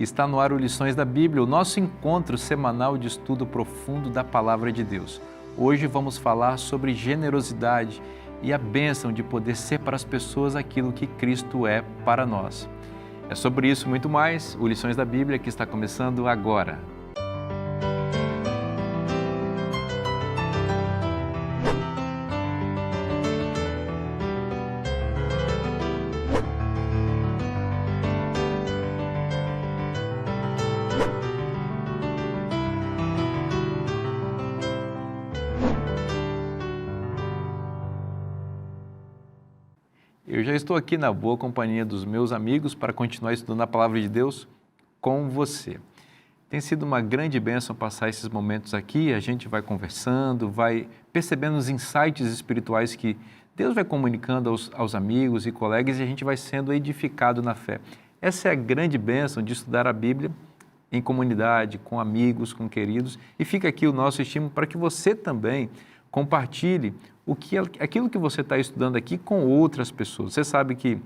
Está no ar o Lições da Bíblia, o nosso encontro semanal de estudo profundo da Palavra de Deus. Hoje vamos falar sobre generosidade e a bênção de poder ser para as pessoas aquilo que Cristo é para nós. É sobre isso e muito mais, o Lições da Bíblia que está começando agora. Eu já estou aqui na boa companhia dos meus amigos para continuar estudando a Palavra de Deus com você. Tem sido uma grande bênção passar esses momentos aqui, a gente vai conversando, vai percebendo os insights espirituais que Deus vai comunicando aos amigos e colegas e a gente vai sendo edificado na fé. Essa é a grande bênção de estudar a Bíblia em comunidade, com amigos, com queridos, e fica aqui o nosso estímulo para que você também compartilhe aquilo que você está estudando aqui com outras pessoas. Você sabe que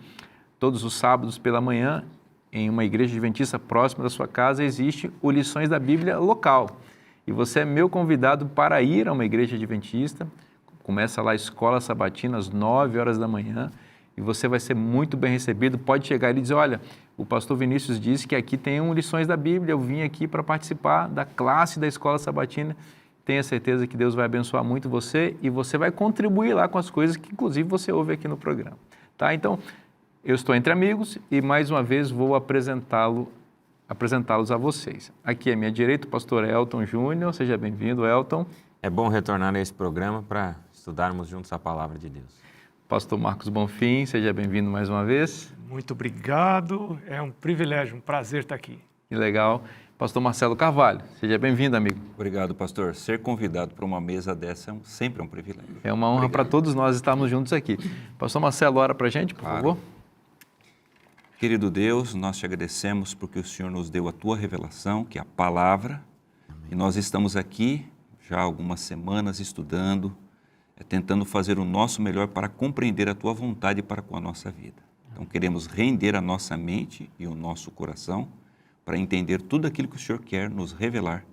todos os sábados pela manhã, em uma igreja adventista próxima da sua casa, existe o Lições da Bíblia local. E você é meu convidado para ir a uma igreja adventista. Começa lá a escola sabatina às 9 horas da manhã e você vai ser muito bem recebido. Pode chegar e dizer, olha, o pastor Vinícius disse que aqui tem Lições da Bíblia, eu vim aqui para participar da classe da escola sabatina. Tenha certeza que Deus vai abençoar muito você e você vai contribuir lá com as coisas que, inclusive, você ouve aqui no programa. Tá? Então, eu estou entre amigos e, mais uma vez, vou apresentá-los a vocês. Aqui à minha direita, o pastor Elton Júnior. Seja bem-vindo, Elton. É bom retornar a esse programa para estudarmos juntos a Palavra de Deus. Pastor Marcos Bonfim, seja bem-vindo mais uma vez. Muito obrigado, é um privilégio, um prazer estar aqui. Que legal. Pastor Marcelo Carvalho, seja bem-vindo, amigo. Obrigado, pastor. Ser convidado para uma mesa dessa sempre é um privilégio. É uma honra para todos nós estarmos juntos aqui. Pastor Marcelo, ora para a gente, por favor. Querido Deus, nós te agradecemos porque o Senhor nos deu a tua revelação, que é a palavra, e nós estamos aqui já há algumas semanas estudando, tentando fazer o nosso melhor para compreender a tua vontade para com a nossa vida. Então, queremos render a nossa mente e o nosso coração para entender tudo aquilo que o Senhor quer nos revelar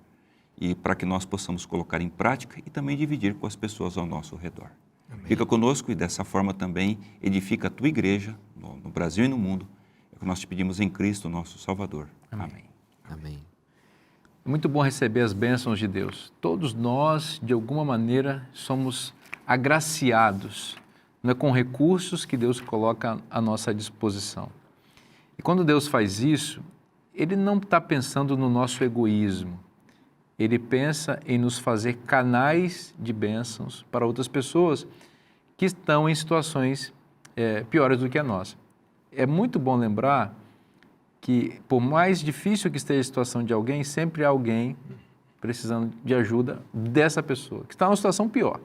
e para que nós possamos colocar em prática e também dividir com as pessoas ao nosso redor. Amém. Fica conosco e dessa forma também edifica a tua igreja no Brasil e no mundo. É o que nós te pedimos em Cristo, nosso Salvador. Amém. Amém. É muito bom receber as bênçãos de Deus. Todos nós, de alguma maneira, somos agraciados, não é, com recursos que Deus coloca à nossa disposição. E quando Deus faz isso, Ele não está pensando no nosso egoísmo. Ele pensa em nos fazer canais de bênçãos para outras pessoas que estão em situações piores do que a nossa. É muito bom lembrar que, por mais difícil que esteja a situação de alguém, sempre há alguém precisando de ajuda dessa pessoa, que está numa situação pior.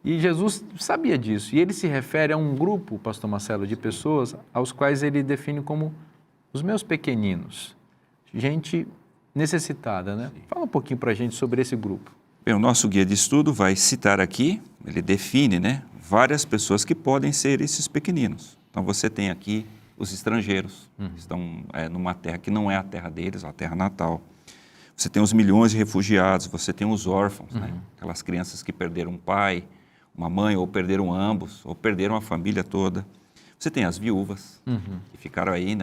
E Jesus sabia disso. E ele se refere a um grupo, pastor Marcelo, de pessoas aos quais ele define como os meus pequeninos, gente necessitada, né? Fala um pouquinho para a gente sobre esse grupo. Bem, o nosso guia de estudo vai citar aqui, ele define, várias pessoas que podem ser esses pequeninos. Então, você tem aqui os estrangeiros, que estão numa terra que não é a terra deles, a terra natal. Você tem os milhões de refugiados, você tem os órfãos, aquelas crianças que perderam um pai, uma mãe, ou perderam ambos, ou perderam a família toda. Você tem as viúvas, que ficaram aí,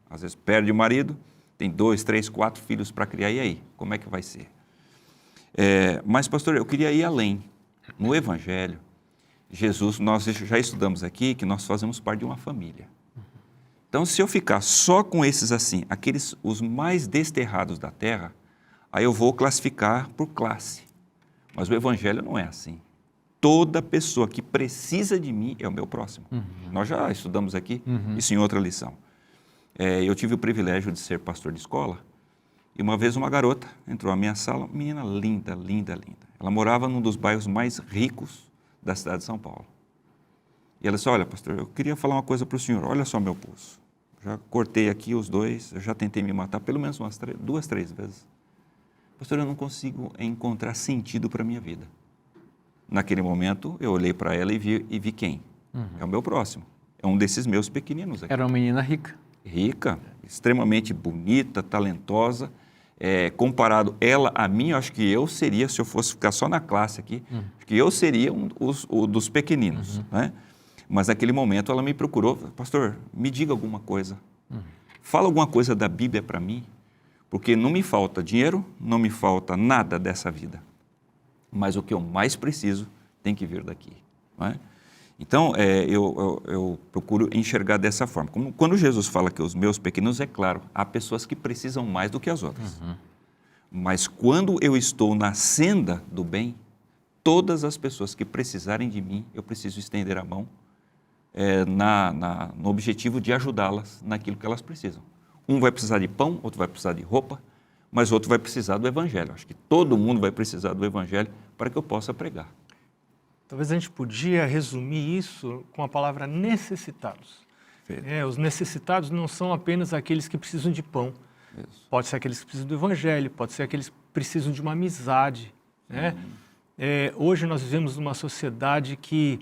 às vezes perde o marido, tem 2, 3, 4 filhos para criar, e aí? Como é que vai ser? Mas, pastor, eu queria ir além. No Evangelho, Jesus, nós já estudamos aqui que nós fazemos parte de uma família. Então, se eu ficar só com esses assim, os mais desterrados da terra, aí eu vou classificar por classe. Mas o Evangelho não é assim. Toda pessoa que precisa de mim é o meu próximo. Nós já estudamos aqui isso em outra lição. Eu tive o privilégio de ser pastor de escola e uma vez uma garota entrou à minha sala, menina linda, linda, linda. Ela morava num dos bairros mais ricos da cidade de São Paulo. E ela disse, olha, pastor, eu queria falar uma coisa para o senhor, olha só meu pulso. Já cortei aqui os 2, eu já tentei me matar pelo menos umas 2, 3 vezes. Pastor, eu não consigo encontrar sentido para a minha vida. Naquele momento, eu olhei para ela e vi quem? É o meu próximo. É um desses meus pequeninos aqui. Era uma menina rica. Rica, extremamente bonita, talentosa. Comparado ela a mim, eu acho que eu seria, se eu fosse ficar só na classe aqui, acho que eu seria um dos pequeninos, né? Mas naquele momento ela me procurou, pastor, me diga alguma coisa. Fala alguma coisa da Bíblia para mim, porque não me falta dinheiro, não me falta nada dessa vida. Mas o que eu mais preciso tem que vir daqui, não é? Então, eu procuro enxergar dessa forma. Quando Jesus fala que os meus pequenos, é claro, há pessoas que precisam mais do que as outras. Mas quando eu estou na senda do bem, todas as pessoas que precisarem de mim, eu preciso estender a mão no objetivo de ajudá-las naquilo que elas precisam. Um vai precisar de pão, outro vai precisar de roupa, mas outro vai precisar do Evangelho. Acho que todo mundo vai precisar do Evangelho para que eu possa pregar. Talvez a gente podia resumir isso com a palavra necessitados. Os necessitados não são apenas aqueles que precisam de pão. Isso. Pode ser aqueles que precisam do Evangelho, pode ser aqueles que precisam de uma amizade, né? Hoje nós vivemos numa sociedade que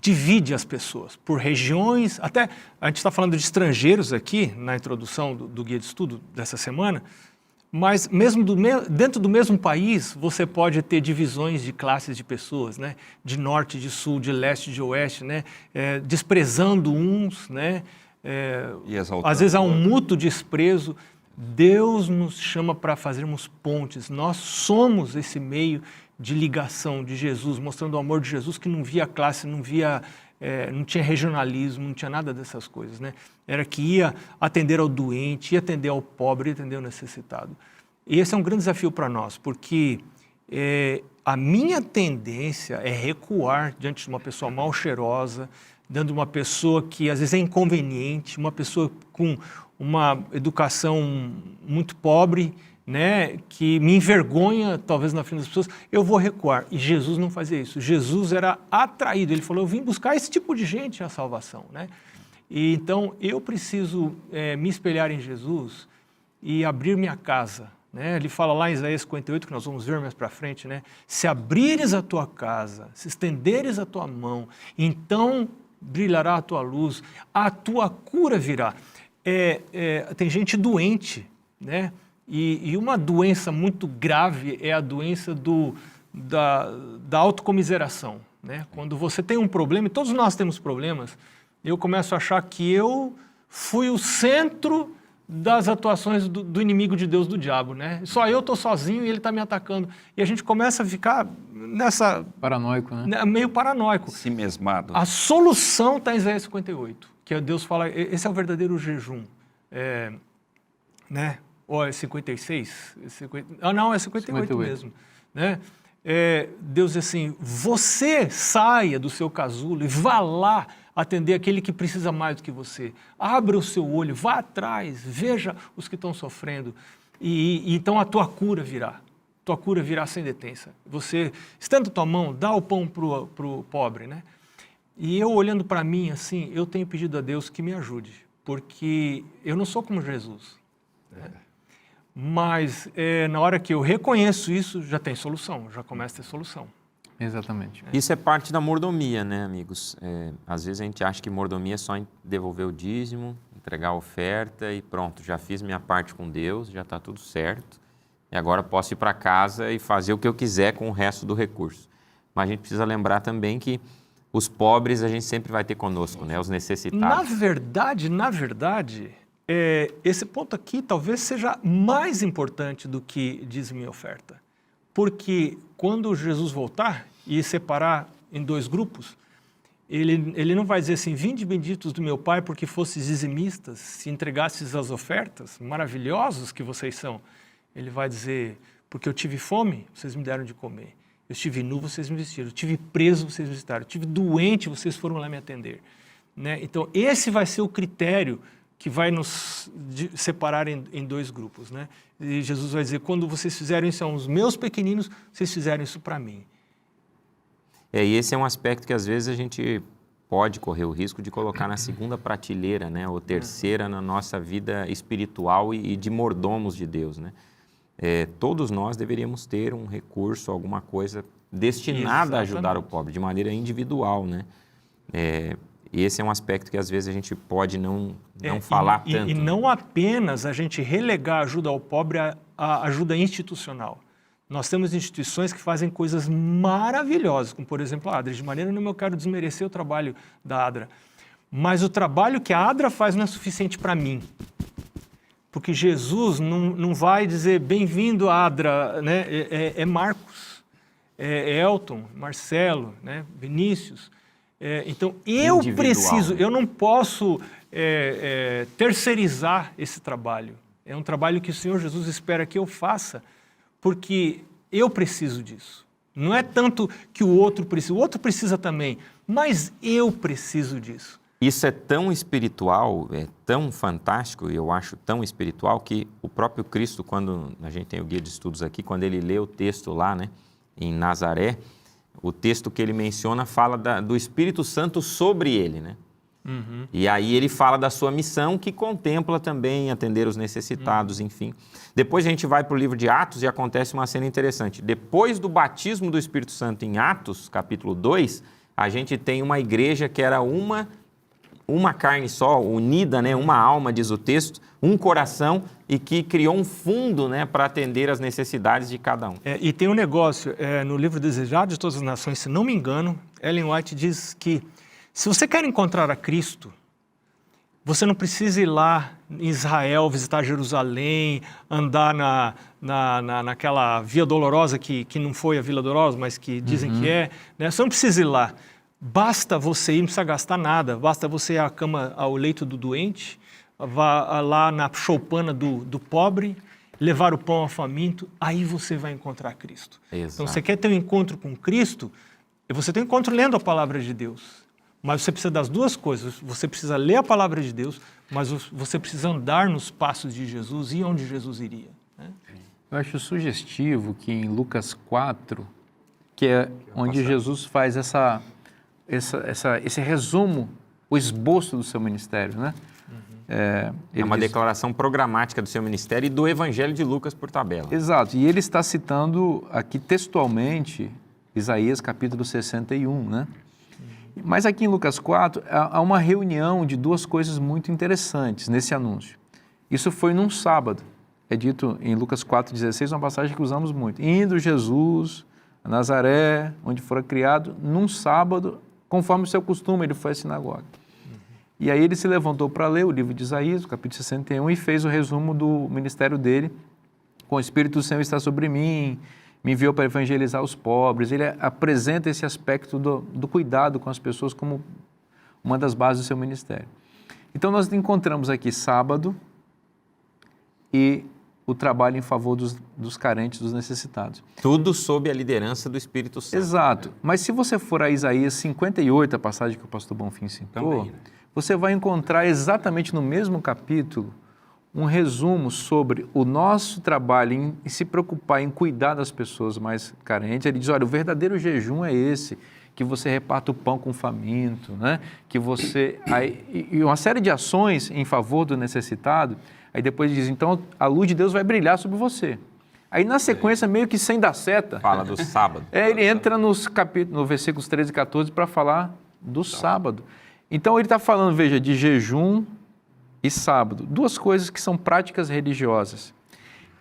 divide as pessoas por regiões. Até a gente está falando de estrangeiros aqui, na introdução do guia de estudo dessa semana, mas mesmo dentro do mesmo país, você pode ter divisões de classes de pessoas, né? De norte, de sul, de leste, de oeste, né? Desprezando uns, né? Às vezes há um mútuo desprezo. Deus nos chama para fazermos pontes. Nós somos esse meio de ligação de Jesus, mostrando o amor de Jesus, que não via classe, não tinha regionalismo, não tinha nada dessas coisas, né? Era que ia atender ao doente, ia atender ao pobre, ia atender ao necessitado. E esse é um grande desafio para nós, porque a minha tendência é recuar diante de uma pessoa mal cheirosa, diante de uma pessoa que às vezes é inconveniente, uma pessoa com uma educação muito pobre, né, que me envergonha, talvez, na frente das pessoas, eu vou recuar. E Jesus não fazia isso. Jesus era atraído. Ele falou, eu vim buscar esse tipo de gente a salvação, né? E então, eu preciso me espelhar em Jesus e abrir minha casa, né? Ele fala lá em Isaías 58, que nós vamos ver mais para frente, né? Se abrires a tua casa, se estenderes a tua mão, então brilhará a tua luz, a tua cura virá. Tem gente doente, né? E uma doença muito grave é a doença da autocomiseração, né? Quando você tem um problema, e todos nós temos problemas, eu começo a achar que eu fui o centro das atuações do inimigo de Deus, do diabo, né? Só eu estou sozinho e ele está me atacando. E a gente começa a ficar nessa... Paranoico, né? Meio paranoico. Si mesmado. A solução está em Isaías 58, que Deus fala, esse é o verdadeiro jejum, né? Ou é 56? Não, é 58 mesmo, né? Deus diz assim, você saia do seu casulo e vá lá atender aquele que precisa mais do que você. Abra o seu olho, vá atrás, veja os que estão sofrendo. E então a tua cura virá. Tua cura virá sem detença. Você, estenda tua mão, dá o pão pro pobre, né? E eu olhando para mim assim, eu tenho pedido a Deus que me ajude, porque eu não sou como Jesus, né? Mas na hora que eu reconheço isso, já tem solução, já começa a ter solução. Exatamente. Isso é parte da mordomia, né, amigos? Às vezes a gente acha que mordomia é só devolver o dízimo, entregar a oferta e pronto, já fiz minha parte com Deus, já está tudo certo. E agora posso ir para casa e fazer o que eu quiser com o resto do recurso. Mas a gente precisa lembrar também que os pobres a gente sempre vai ter conosco, né? Os necessitados. Na verdade, esse ponto aqui talvez seja mais importante do que dízimo e oferta. Porque quando Jesus voltar e separar em dois grupos, ele não vai dizer assim, vinde benditos do meu Pai porque fostes dizimistas, se entregastes as ofertas, maravilhosos que vocês são. Ele vai dizer, porque eu tive fome, vocês me deram de comer. Eu estive nu, vocês me vestiram. Eu estive preso, vocês me visitaram. Eu estive doente, vocês foram lá me atender, né? Então, esse vai ser o critério que vai nos separar em dois grupos, né? E Jesus vai dizer, quando vocês fizerem isso aos meus pequeninos, vocês fizeram isso para mim. E esse é um aspecto que às vezes a gente pode correr o risco de colocar na segunda prateleira, né? Ou terceira na nossa vida espiritual e de mordomos de Deus, né? Todos nós deveríamos ter um recurso, alguma coisa destinada a ajudar o pobre, de maneira individual, né? E esse é um aspecto que às vezes a gente pode não falar tanto. E não apenas a gente relegar a ajuda ao pobre à ajuda institucional. Nós temos instituições que fazem coisas maravilhosas, como por exemplo a ADRA. De maneira nenhuma eu quero desmerecer o trabalho da ADRA. Mas o trabalho que a ADRA faz não é suficiente para mim. Porque Jesus não vai dizer bem-vindo ADRA, né? É Marcos, é Elton, Marcelo, né? Vinícius. Então eu preciso, eu não posso terceirizar esse trabalho. É um trabalho que o Senhor Jesus espera que eu faça, porque eu preciso disso. Não é tanto que o outro precisa também, mas eu preciso disso. Isso é tão espiritual, é tão fantástico, eu acho tão espiritual, que o próprio Cristo, quando a gente tem o guia de estudos aqui, quando ele lê o texto lá, né, em Nazaré, o texto que ele menciona fala do Espírito Santo sobre ele, né? Uhum. E aí ele fala da sua missão, que contempla também atender os necessitados, enfim. Depois a gente vai para o livro de Atos e acontece uma cena interessante. Depois do batismo do Espírito Santo em Atos, capítulo 2, a gente tem uma igreja que era uma carne só, unida, né? Uma alma, diz o texto, um coração, e que criou um fundo, né, para atender as necessidades de cada um. E tem um negócio, no livro Desejado de Todas as Nações, se não me engano, Ellen White diz que se você quer encontrar a Cristo, você não precisa ir lá em Israel, visitar Jerusalém, andar naquela Via Dolorosa, que não foi a Via Dolorosa, mas que dizem que é. Né? Você não precisa ir lá. Basta você ir, não precisa gastar nada. Basta você ir à cama, ao leito do doente, vá lá na choupana do pobre, levar o pão ao faminto, aí você vai encontrar Cristo. Exato. Então, você quer ter um encontro com Cristo, você tem um encontro lendo a palavra de Deus. Mas você precisa das duas coisas. Você precisa ler a palavra de Deus, mas você precisa andar nos passos de Jesus e onde Jesus iria. Né? Eu acho sugestivo que em Lucas 4, que é onde Jesus faz esse resumo, o esboço do seu ministério, né? É uma declaração programática do seu ministério e do Evangelho de Lucas por tabela. Exato. E ele está citando aqui textualmente Isaías capítulo 61, né? Mas aqui em Lucas 4, há uma reunião de duas coisas muito interessantes nesse anúncio. Isso foi num sábado. É dito em Lucas 4,16, uma passagem que usamos muito. Indo Jesus a Nazaré, onde fora criado, num sábado, conforme o seu costume, ele foi à sinagoga. E aí ele se levantou para ler o livro de Isaías, capítulo 61, e fez o resumo do ministério dele. Com o Espírito do Senhor está sobre mim, me enviou para evangelizar os pobres. Ele apresenta esse aspecto do cuidado com as pessoas como uma das bases do seu ministério. Então, nós encontramos aqui sábado e o trabalho em favor dos carentes, dos necessitados. Tudo sob a liderança do Espírito Santo. Exato. Mas se você for a Isaías 58, a passagem que o pastor Bonfim citou, também, né? Você vai encontrar exatamente no mesmo capítulo um resumo sobre o nosso trabalho em se preocupar em cuidar das pessoas mais carentes. Ele diz, olha, o verdadeiro jejum é esse, que você reparta o pão com o faminto, né? Que você... e uma série de ações em favor do necessitado. Aí depois diz, então a luz de Deus vai brilhar sobre você. Aí na sequência, meio que sem dar seta... Fala do sábado. Ele entra no versículos 13 e 14 para falar do sábado. Então ele está falando, veja, de jejum e sábado. Duas coisas que são práticas religiosas,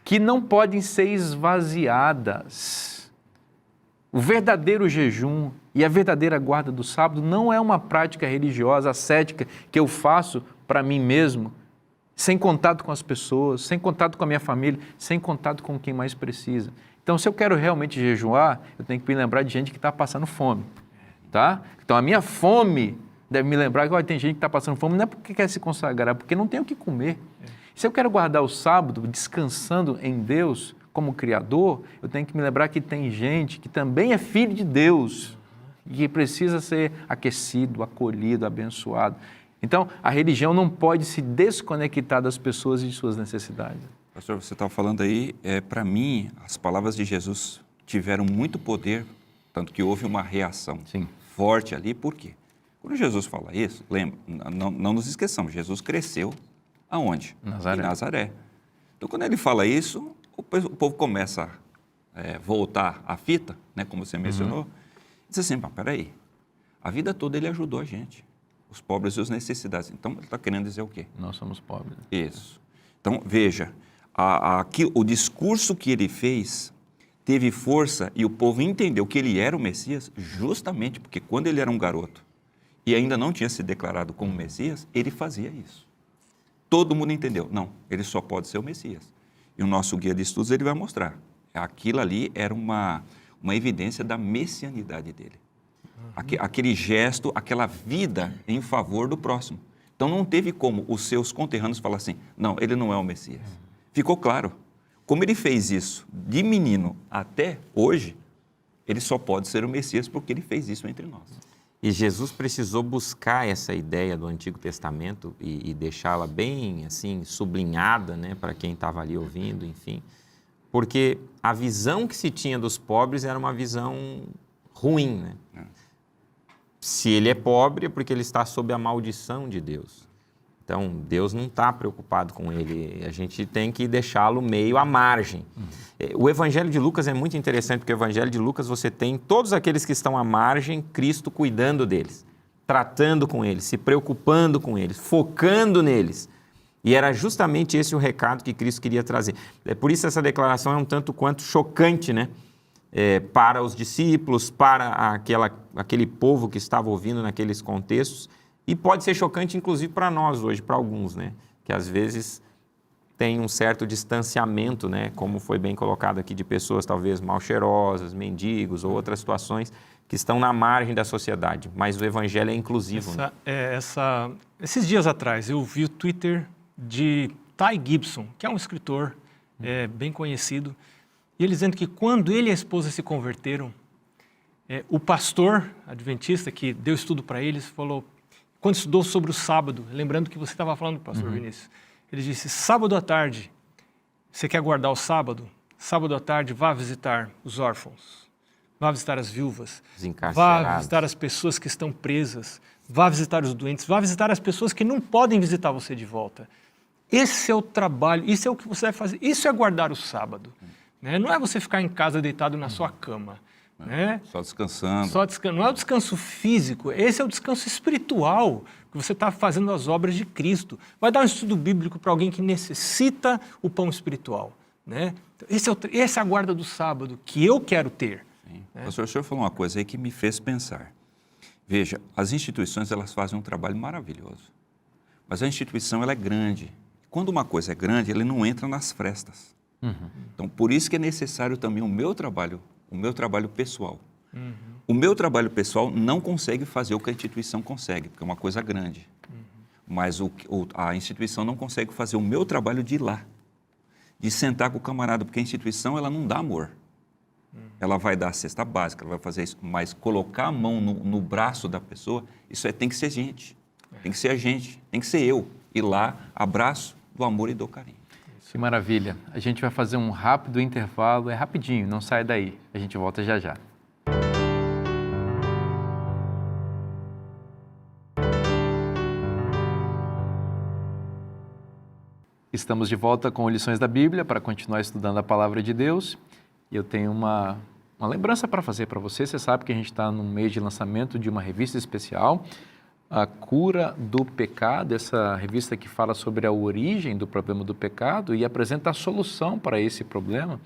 que não podem ser esvaziadas. O verdadeiro jejum e a verdadeira guarda do sábado não é uma prática religiosa, ascética, que eu faço para mim mesmo, sem contato com as pessoas, sem contato com a minha família, sem contato com quem mais precisa. Então, se eu quero realmente jejuar, eu tenho que me lembrar de gente que está passando fome, tá? Então, a minha fome deve me lembrar que tem gente que está passando fome, não é porque quer se consagrar, é porque não tem o que comer. Se eu quero guardar o sábado descansando em Deus como Criador, eu tenho que me lembrar que tem gente que também é filho de Deus e que precisa ser aquecido, acolhido, abençoado. Então, a religião não pode se desconectar das pessoas e de suas necessidades. Pastor, você estava falando aí, para mim, as palavras de Jesus tiveram muito poder, tanto que houve uma reação forte ali. Por quê? Quando Jesus fala isso, lembra, não nos esqueçamos, Jesus cresceu aonde? Nazaré. Em Nazaré. Então, quando ele fala isso, o povo começa a voltar à fita, né, como você mencionou, diz assim, peraí, a vida toda ele ajudou a gente. os pobres e os necessitados. Então, ele está querendo dizer o quê? Nós somos pobres. Isso. Então, veja, o discurso que ele fez teve força e o povo entendeu que ele era o Messias justamente porque quando ele era um garoto e ainda não tinha se declarado como Messias, ele fazia isso. Todo mundo entendeu. Não, ele só pode ser o Messias. E o nosso guia de estudos ele vai mostrar. Aquilo ali era uma evidência da messianidade dele. Aquele gesto, aquela vida em favor do próximo. Então não teve como os seus conterrâneos falar assim, não, ele não é o Messias. Ficou claro. Como ele fez isso de menino até hoje, ele só pode ser o Messias porque ele fez isso entre nós. E Jesus precisou buscar essa ideia do Antigo Testamento e deixá-la bem assim sublinhada, né, para quem estava ali ouvindo, enfim, porque a visão que se tinha dos pobres era uma visão ruim, né? Se ele é pobre é porque ele está sob a maldição de Deus. Então, Deus não está preocupado com ele, a gente tem que deixá-lo meio à margem. O Evangelho de Lucas é muito interessante, porque o Evangelho de Lucas você tem todos aqueles que estão à margem, Cristo cuidando deles, tratando com eles, se preocupando com eles, focando neles. E era justamente esse o recado que Cristo queria trazer. Por isso essa declaração é um tanto quanto chocante, né? Para os discípulos, para aquele povo que estava ouvindo naqueles contextos, e pode ser chocante, inclusive, para nós hoje, para alguns, né? Que às vezes tem um certo distanciamento, né? Como foi bem colocado aqui, de pessoas talvez mal cheirosas, mendigos ou outras situações que estão na margem da sociedade. Mas o Evangelho é inclusivo. Né? Esses dias atrás, eu vi o Twitter de Ty Gibson, que é um escritor bem conhecido, e ele dizendo que quando ele e a esposa se converteram, o pastor adventista que deu estudo para eles falou, quando estudou sobre o sábado, lembrando que você estava falando, pastor Vinícius, ele disse, sábado à tarde, você quer guardar o sábado? Sábado à tarde, vá visitar os órfãos, vá visitar as viúvas, vá visitar as pessoas que estão presas, vá visitar os doentes, vá visitar as pessoas que não podem visitar você de volta. Esse é o trabalho, isso é o que você vai fazer, isso é guardar o sábado. Né? Não é você ficar em casa deitado na sua cama. Né? Só descansando. Não é o descanso físico, esse é o descanso espiritual, que você está fazendo as obras de Cristo. Vai dar um estudo bíblico para alguém que necessita o pão espiritual. Né? Essa é a guarda do sábado que eu quero ter. Né? Pastor, o senhor falou uma coisa aí que me fez pensar. Veja, as instituições elas fazem um trabalho maravilhoso, mas a instituição ela é grande. Quando uma coisa é grande, ele não entra nas frestas. Então, por isso que é necessário também o meu trabalho pessoal. O meu trabalho pessoal não consegue fazer o que a instituição consegue, porque é uma coisa grande. Mas a instituição não consegue fazer o meu trabalho de ir lá, de sentar com o camarada, porque a instituição ela não dá amor. Ela vai dar a cesta básica, ela vai fazer isso, mas colocar a mão no braço da pessoa, isso tem que ser gente, tem que ser a gente, tem que ser eu. Ir lá, abraço do amor e do carinho. Que maravilha. A gente vai fazer um rápido intervalo, é rapidinho, não sai daí. A gente volta já já. Estamos de volta com Lições da Bíblia para continuar estudando a Palavra de Deus. E eu tenho uma lembrança para fazer para você. Você sabe que a gente está no mês de lançamento de uma revista especial, A Cura do Pecado, essa revista que fala sobre a origem do problema do pecado e apresenta a solução para esse problema.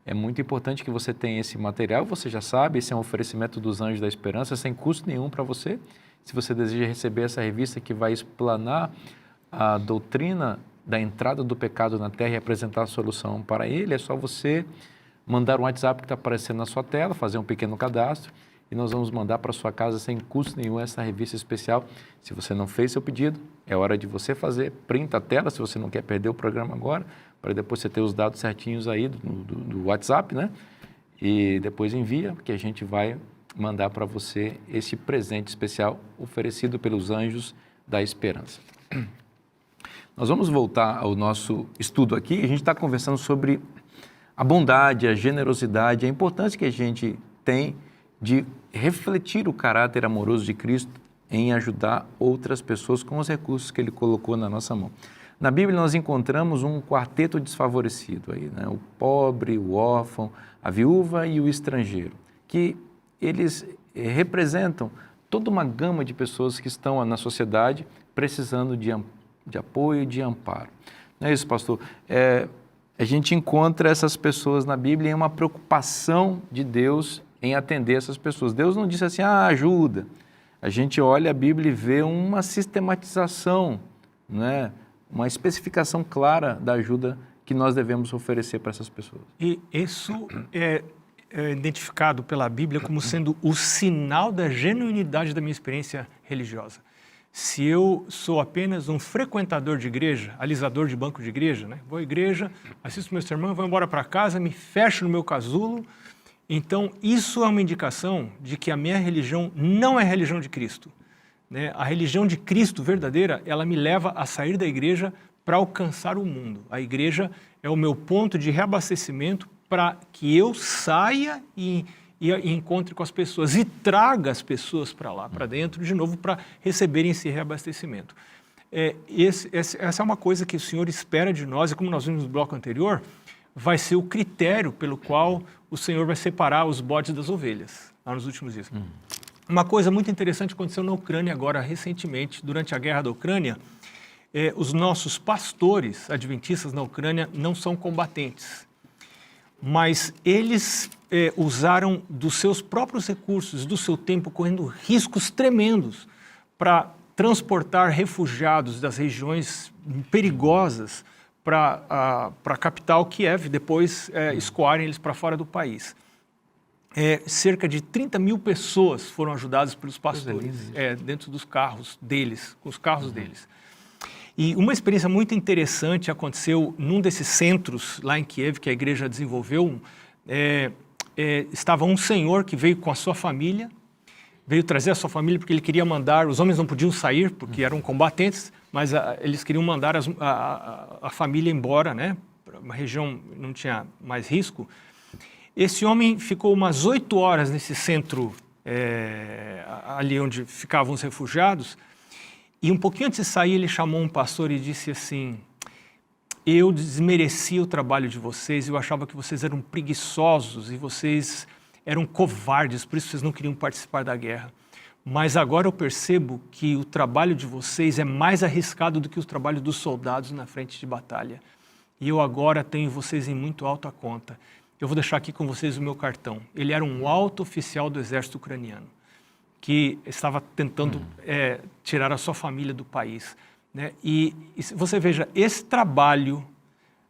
É muito importante que você tenha esse material, você já sabe, esse é um oferecimento dos Anjos da Esperança, sem custo nenhum para você. Se você deseja receber essa revista que vai explanar a doutrina da entrada do pecado na Terra e apresentar a solução para ele, é só você mandar um WhatsApp que está aparecendo na sua tela, fazer um pequeno cadastro, e nós vamos mandar para sua casa sem custo nenhum essa revista especial. Se você não fez seu pedido, é hora de você fazer, printa a tela se você não quer perder o programa agora, para depois você ter os dados certinhos aí do WhatsApp, né? E depois envia, que a gente vai mandar para você esse presente especial oferecido pelos Anjos da Esperança. Nós vamos voltar ao nosso estudo aqui. A gente está conversando sobre a bondade, a generosidade, a importância que a gente tem de refletir o caráter amoroso de Cristo em ajudar outras pessoas com os recursos que Ele colocou na nossa mão. Na Bíblia nós encontramos um quarteto desfavorecido, aí, né? O pobre, o órfão, a viúva e o estrangeiro, que eles representam toda uma gama de pessoas que estão na sociedade precisando de apoio, de amparo. Não é isso, pastor? A gente encontra essas pessoas na Bíblia em uma preocupação de Deus em atender essas pessoas. Deus não disse assim, ajuda. A gente olha a Bíblia e vê uma sistematização, né? Uma especificação clara da ajuda que nós devemos oferecer para essas pessoas. E isso é identificado pela Bíblia como sendo o sinal da genuinidade da minha experiência religiosa. Se eu sou apenas um frequentador de igreja, alisador de banco de igreja, né? Vou à igreja, assisto meu sermão, vou embora para casa, me fecho no meu casulo. Então, isso é uma indicação de que a minha religião não é a religião de Cristo, né? A religião de Cristo verdadeira, ela me leva a sair da igreja para alcançar o mundo. A igreja é o meu ponto de reabastecimento para que eu saia e encontre com as pessoas e traga as pessoas para lá, para dentro, de novo, para receberem esse reabastecimento. Essa é uma coisa que o Senhor espera de nós, e como nós vimos no bloco anterior, vai ser o critério pelo qual o Senhor vai separar os bodes das ovelhas, lá nos últimos dias. Uma coisa muito interessante aconteceu na Ucrânia agora, recentemente, durante a guerra da Ucrânia. Os nossos pastores adventistas na Ucrânia não são combatentes, mas eles usaram dos seus próprios recursos, do seu tempo, correndo riscos tremendos para transportar refugiados das regiões perigosas para a capital Kiev, depois escoarem eles para fora do país. Cerca de 30 mil pessoas foram ajudadas pelos pastores dentro dos carros deles, com os carros deles. E uma experiência muito interessante aconteceu num desses centros lá em Kiev, que a igreja desenvolveu. Estava um senhor que veio com a sua família, veio trazer a sua família porque ele queria mandar, os homens não podiam sair porque eram combatentes, mas eles queriam mandar a família embora, né? Uma região não tinha mais risco. Esse homem ficou umas 8 horas nesse centro, ali onde ficavam os refugiados, e um pouquinho antes de sair ele chamou um pastor e disse assim: eu desmerecia o trabalho de vocês, eu achava que vocês eram preguiçosos e vocês eram covardes, por isso vocês não queriam participar da guerra. Mas agora eu percebo que o trabalho de vocês é mais arriscado do que o trabalho dos soldados na frente de batalha. E eu agora tenho vocês em muito alta conta. Eu vou deixar aqui com vocês o meu cartão. Ele era um alto oficial do exército ucraniano, que estava tentando tirar a sua família do país, né? E você veja, esse trabalho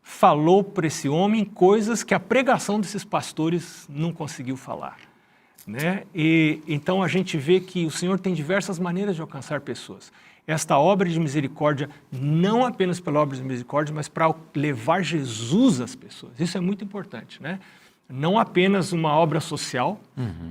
falou para esse homem coisas que a pregação desses pastores não conseguiu falar, né? E então a gente vê que o Senhor tem diversas maneiras de alcançar pessoas. Esta obra de misericórdia, não apenas pela obra de misericórdia, mas para levar Jesus às pessoas. Isso é muito importante, né? Não apenas uma obra social,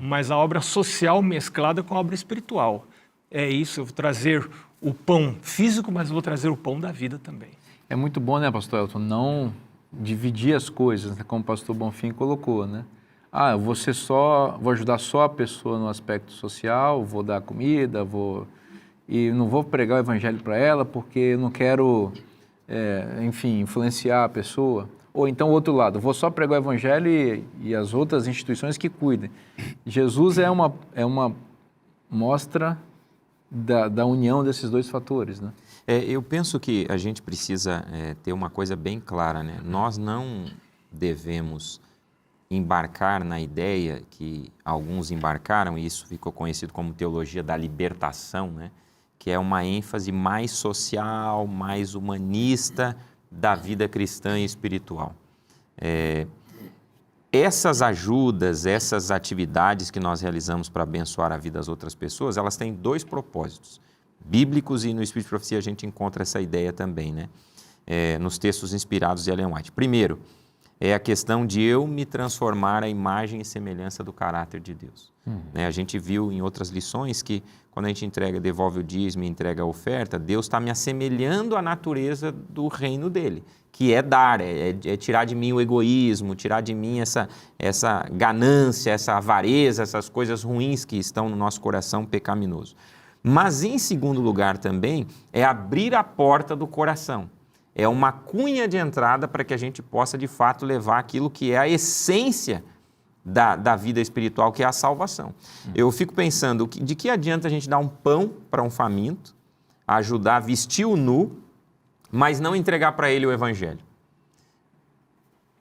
mas a obra social mesclada com a obra espiritual. É isso, eu vou trazer o pão físico, mas eu vou trazer o pão da vida também. É muito bom, né, pastor Elton, não dividir as coisas, né, como o pastor Bonfim colocou, né? Eu vou ajudar só a pessoa no aspecto social, vou dar comida, e não vou pregar o evangelho para ela porque eu não quero, influenciar a pessoa. Ou então, o outro lado, vou só pregar o evangelho e as outras instituições que cuidem. Jesus é uma mostra da união desses dois fatores, né? Eu penso que a gente precisa ter uma coisa bem clara, né? Nós não devemos embarcar na ideia que alguns embarcaram, e isso ficou conhecido como teologia da libertação, né? Que é uma ênfase mais social, mais humanista da vida cristã e espiritual. Essas ajudas, essas atividades que nós realizamos para abençoar a vida das outras pessoas, elas têm 2 propósitos bíblicos, e no Espírito de Profecia a gente encontra essa ideia também, né? Nos textos inspirados de Ellen White. Primeiro, é a questão de eu me transformar à imagem e semelhança do caráter de Deus. A gente viu em outras lições que quando a gente devolve o dízimo e entrega a oferta, Deus está me assemelhando à natureza do reino dele, que é dar, é tirar de mim o egoísmo, tirar de mim essa ganância, essa avareza, essas coisas ruins que estão no nosso coração pecaminoso. Mas, em segundo lugar também, é abrir a porta do coração. É uma cunha de entrada para que a gente possa, de fato, levar aquilo que é a essência da vida espiritual, que é a salvação. Eu fico pensando, de que adianta a gente dar um pão para um faminto, ajudar a vestir o nu, mas não entregar para ele o evangelho?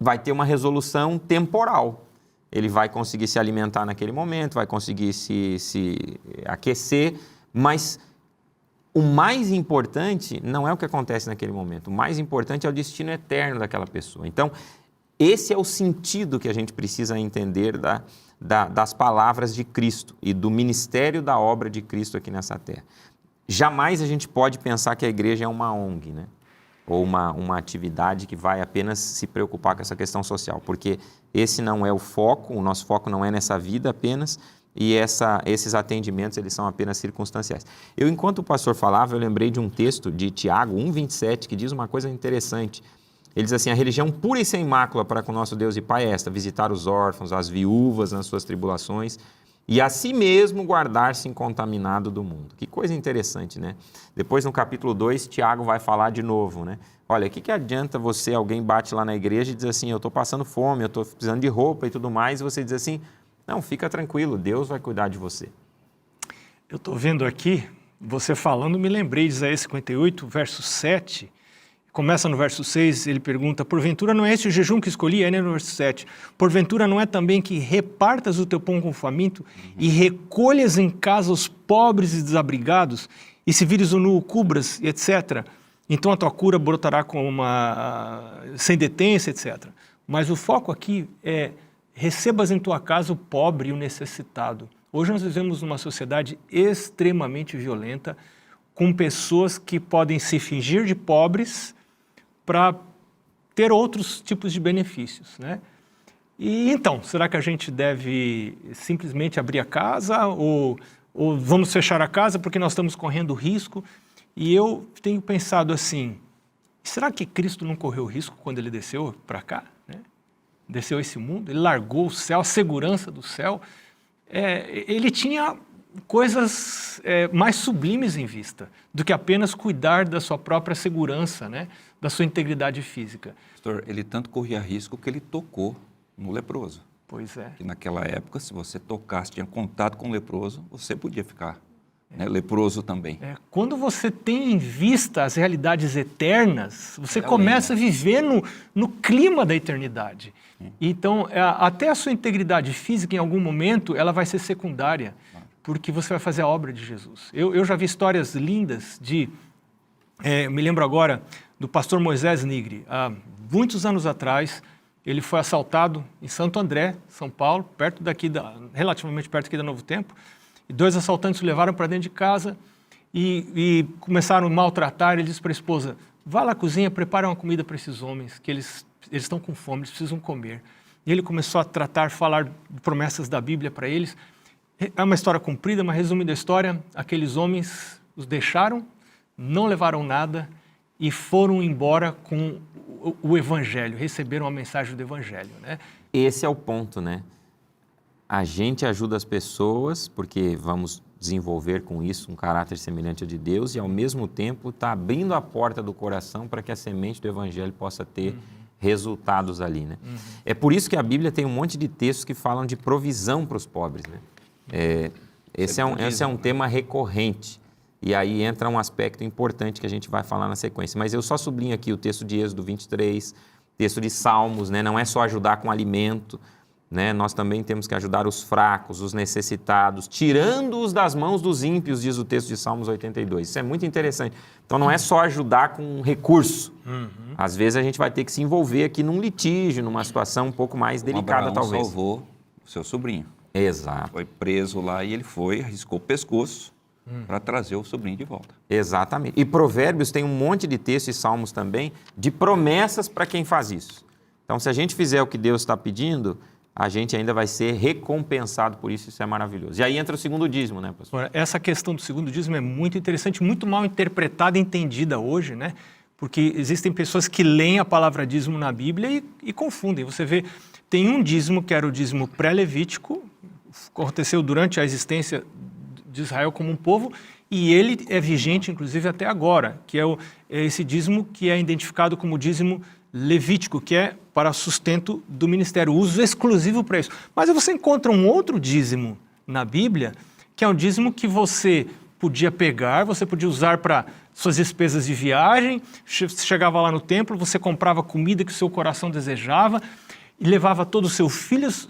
Vai ter uma resolução temporal. Ele vai conseguir se alimentar naquele momento, vai conseguir se aquecer, mas o mais importante não é o que acontece naquele momento. O mais importante é o destino eterno daquela pessoa. Então, esse é o sentido que a gente precisa entender das palavras de Cristo e do ministério da obra de Cristo aqui nessa terra. Jamais a gente pode pensar que a igreja é uma ONG, né? Ou uma atividade que vai apenas se preocupar com essa questão social, porque esse não é o foco, o nosso foco não é nessa vida apenas, e esses atendimentos eles são apenas circunstanciais. Enquanto o pastor falava, eu lembrei de um texto de Tiago 1,27, que diz uma coisa interessante. Ele diz assim: a religião pura e sem mácula para com nosso Deus e Pai é esta: visitar os órfãos, as viúvas nas suas tribulações, e a si mesmo guardar-se incontaminado do mundo. Que coisa interessante, né? Depois, no capítulo 2, Tiago vai falar de novo, né? Olha, o que adianta alguém bate lá na igreja e diz assim: eu estou passando fome, eu estou precisando de roupa e tudo mais, e você diz assim: não, fica tranquilo, Deus vai cuidar de você. Eu estou vendo aqui, você falando, me lembrei de Isaías 58, verso 7, começa no verso 6, ele pergunta: porventura não é esse o jejum que escolhi? Aí no verso 7, porventura não é também que repartas o teu pão com o faminto e recolhas em casa os pobres e desabrigados, e se vires o nu, o cubras, e etc., então a tua cura brotará sem detência, etc. Mas o foco aqui é: recebas em tua casa o pobre e o necessitado. Hoje nós vivemos numa sociedade extremamente violenta, com pessoas que podem se fingir de pobres para ter outros tipos de benefícios, né? E então, será que a gente deve simplesmente abrir a casa ou vamos fechar a casa porque nós estamos correndo risco? E eu tenho pensado assim: será que Cristo não correu risco quando ele desceu para cá, né? Desceu a esse mundo, ele largou o céu, a segurança do céu. Ele tinha coisas mais sublimes em vista do que apenas cuidar da sua própria segurança, né? Da sua integridade física. Pastor, ele tanto corria risco que ele tocou no leproso. Pois é. Que naquela época, se você tocasse, tinha contato com o leproso, você podia ficar leproso também. Quando você tem em vista as realidades eternas, você começa a viver no clima da eternidade. Então, até a sua integridade física, em algum momento, ela vai ser secundária, porque você vai fazer a obra de Jesus. Eu já vi histórias lindas me lembro agora do pastor Moisés Nigri. Há muitos anos atrás, ele foi assaltado em Santo André, São Paulo, relativamente perto aqui da Novo Tempo, e 2 assaltantes o levaram para dentro de casa e começaram a maltratar. Ele disse para a esposa: vá lá à cozinha, prepara uma comida para esses homens, que eles estão com fome, eles precisam comer. E ele começou a falar de promessas da Bíblia para eles. É uma história comprida, mas resumindo a história, aqueles homens os deixaram, não levaram nada e foram embora com o Evangelho, receberam a mensagem do Evangelho, né? Esse é o ponto, né? A gente ajuda as pessoas porque vamos desenvolver com isso um caráter semelhante ao de Deus e, ao mesmo tempo, está abrindo a porta do coração para que a semente do Evangelho possa ter resultados ali, né? É por isso que a Bíblia tem um monte de textos que falam de provisão para os pobres, né? Esse é um tema recorrente. E aí entra um aspecto importante que a gente vai falar na sequência. Mas eu só sublinho aqui o texto de Êxodo 23, texto de Salmos, né? Não é só ajudar com alimento, né? Nós também temos que ajudar os fracos, os necessitados, tirando-os das mãos dos ímpios, diz o texto de Salmos 82. Isso é muito interessante. Então não é só ajudar com recurso. Às vezes a gente vai ter que se envolver aqui num litígio, numa situação um pouco mais delicada, talvez. Salvou o seu sobrinho. Exato. Foi preso lá e ele arriscou o pescoço para trazer o sobrinho de volta. Exatamente. E Provérbios tem um monte de textos e Salmos também de promessas para quem faz isso. Então, se a gente fizer o que Deus está pedindo, a gente ainda vai ser recompensado por isso. Isso é maravilhoso. E aí entra o segundo dízimo, né, pastor? Essa questão do segundo dízimo é muito interessante, muito mal interpretada e entendida hoje, né? Porque existem pessoas que leem a palavra dízimo na Bíblia e confundem. Você vê, tem um dízimo que era o dízimo pré-levítico, aconteceu durante a existência de Israel como um povo, e ele é vigente, inclusive, até agora, que é esse dízimo que é identificado como dízimo levítico, que é para sustento do ministério, uso exclusivo para isso. Mas você encontra um outro dízimo na Bíblia, que é um dízimo que você podia pegar, você podia usar para suas despesas de viagem, chegava lá no templo, você comprava comida que o seu coração desejava, e levava todos os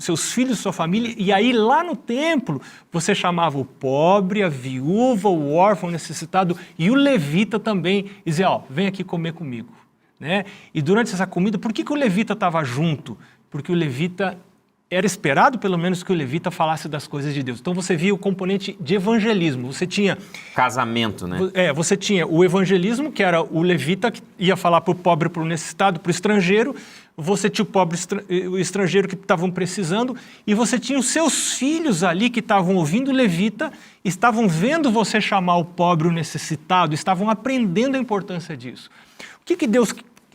seus filhos, sua família, e aí lá no templo você chamava o pobre, a viúva, o órfão, o necessitado e o levita também, e dizia, ó, vem aqui comer comigo. Né? E durante essa comida, por que o levita estava junto? Porque o levita, era esperado pelo menos que o levita falasse das coisas de Deus. Então você via o componente de evangelismo, você tinha... Casamento, né? Você tinha o evangelismo, que era o levita que ia falar para o pobre, para o necessitado, para o estrangeiro, você tinha o estrangeiro que estavam precisando, e você tinha os seus filhos ali que estavam ouvindo o levita, estavam vendo você chamar o pobre, o necessitado, estavam aprendendo a importância disso. O que Deus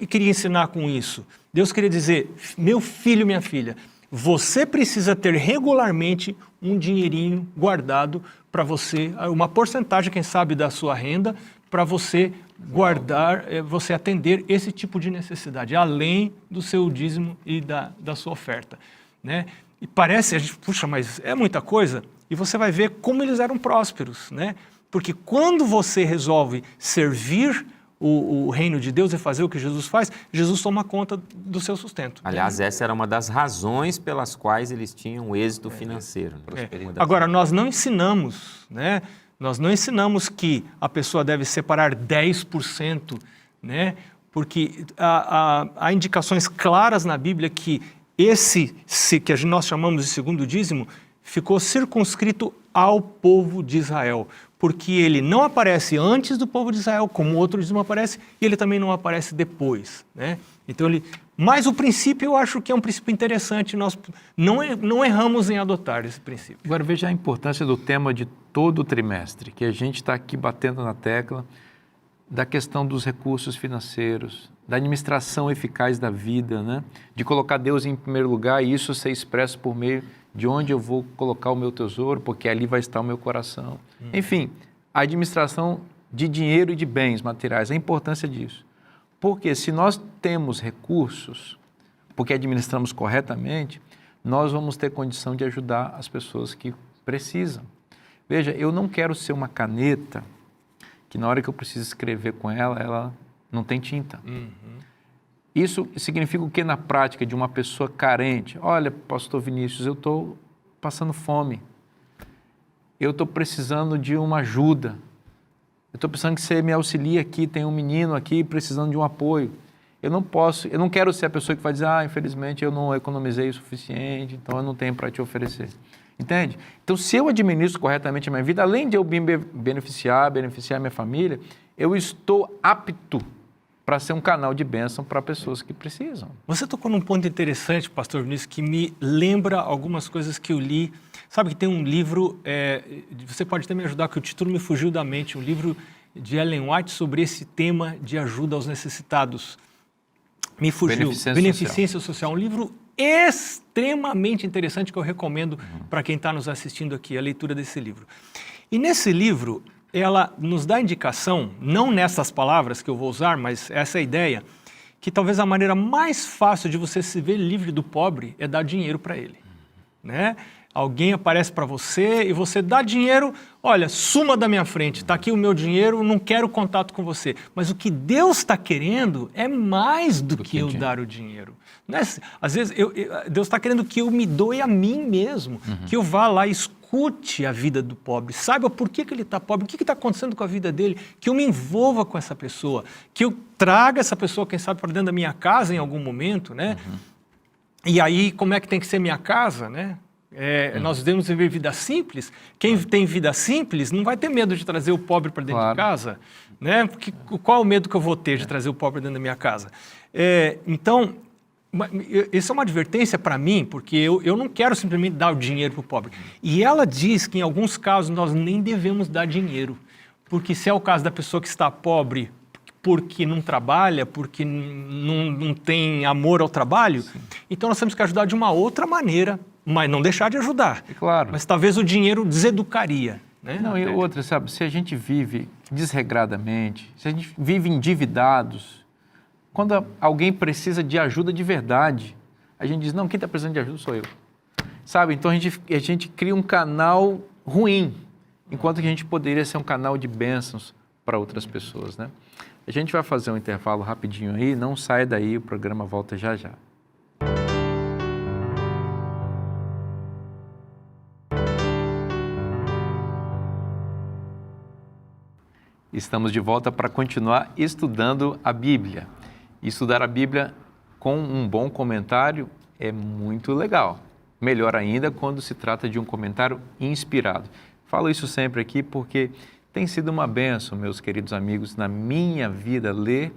queria ensinar com isso? Deus queria dizer, meu filho, minha filha, você precisa ter regularmente um dinheirinho guardado para você, uma porcentagem, quem sabe, da sua renda, para você guardar, você atender esse tipo de necessidade, além do seu dízimo e da sua oferta. Né? E parece, a gente, puxa, mas é muita coisa, e você vai ver como eles eram prósperos, né? Porque quando você resolve servir o reino de Deus e fazer o que Jesus faz, Jesus toma conta do seu sustento. Aliás, essa era uma das razões pelas quais eles tinham êxito financeiro. Né? Agora, nós não ensinamos, né? Nós não ensinamos que a pessoa deve separar 10%, né? Porque há indicações claras na Bíblia que que nós chamamos de segundo dízimo, ficou circunscrito ao povo de Israel, porque ele não aparece antes do povo de Israel, como outro dízimo aparece, e ele também não aparece depois. Né? Então, mas o princípio eu acho que é um princípio interessante, nós não erramos em adotar esse princípio. Agora veja a importância do tema de todo o trimestre, que a gente está aqui batendo na tecla da questão dos recursos financeiros, da administração eficaz da vida, né? De colocar Deus em primeiro lugar e isso ser expresso por meio de onde eu vou colocar o meu tesouro, porque ali vai estar o meu coração. Enfim, a administração de dinheiro e de bens materiais, a importância disso. Porque se nós temos recursos, porque administramos corretamente, nós vamos ter condição de ajudar as pessoas que precisam. Veja, eu não quero ser uma caneta que na hora que eu preciso escrever com ela, ela não tem tinta. Isso significa o que na prática de uma pessoa carente? Olha, pastor Vinícius, eu estou passando fome. Eu estou precisando de uma ajuda. Eu estou precisando que você me auxilie aqui, tem um menino aqui precisando de um apoio. Eu não quero ser a pessoa que vai dizer, infelizmente eu não economizei o suficiente, então eu não tenho para te oferecer. Entende? Então, se eu administro corretamente a minha vida, além de eu me beneficiar a minha família, eu estou apto para ser um canal de bênção para pessoas que precisam. Você tocou num ponto interessante, pastor Vinícius, que me lembra algumas coisas que eu li. Sabe que tem um livro, você pode até me ajudar, que o título me fugiu da mente, um livro de Ellen White sobre esse tema de ajuda aos necessitados. Me fugiu. Beneficência Social. Um livro extremamente interessante que eu recomendo para quem está nos assistindo aqui, a leitura desse livro. E nesse livro, ela nos dá indicação, não nessas palavras que eu vou usar, mas essa é a ideia, que talvez a maneira mais fácil de você se ver livre do pobre é dar dinheiro para ele. Né? Alguém aparece para você e você dá dinheiro, olha, suma da minha frente, está aqui o meu dinheiro, não quero contato com você. Mas o que Deus está querendo é mais do que eu dar o dinheiro. Não é, às vezes, Deus está querendo que eu me doe a mim mesmo, que eu vá lá e escute a vida do pobre, saiba por que ele está pobre, o que está acontecendo com a vida dele, que eu me envolva com essa pessoa, que eu traga essa pessoa, quem sabe, para dentro da minha casa em algum momento, né? E aí, como é que tem que ser minha casa, né? Nós devemos viver vida simples. Quem tem vida simples não vai ter medo de trazer o pobre para dentro de casa. Né? Porque, qual o medo que eu vou ter de trazer o pobre dentro da minha casa? Então, isso é uma advertência para mim, porque eu não quero simplesmente dar o dinheiro para o pobre. E ela diz que em alguns casos nós nem devemos dar dinheiro. Porque se é o caso da pessoa que está pobre porque não trabalha, porque não tem amor ao trabalho, então nós temos que ajudar de uma outra maneira, mas não deixar de ajudar. Claro. Mas talvez o dinheiro deseducaria. Né? Não, e outra, sabe, se a gente vive desregradamente, se a gente vive endividados, Quando alguém precisa de ajuda de verdade, a gente diz, não, quem está precisando de ajuda sou eu. Sabe? Então a gente cria um canal ruim, enquanto que a gente poderia ser um canal de bênçãos para outras pessoas, né? A gente vai fazer um intervalo rapidinho aí, não sai daí, o programa volta já já. Estamos de volta para continuar estudando a Bíblia. Estudar a Bíblia com um bom comentário é muito legal. Melhor ainda quando se trata de um comentário inspirado. Falo isso sempre aqui porque tem sido uma bênção, meus queridos amigos, na minha vida, ler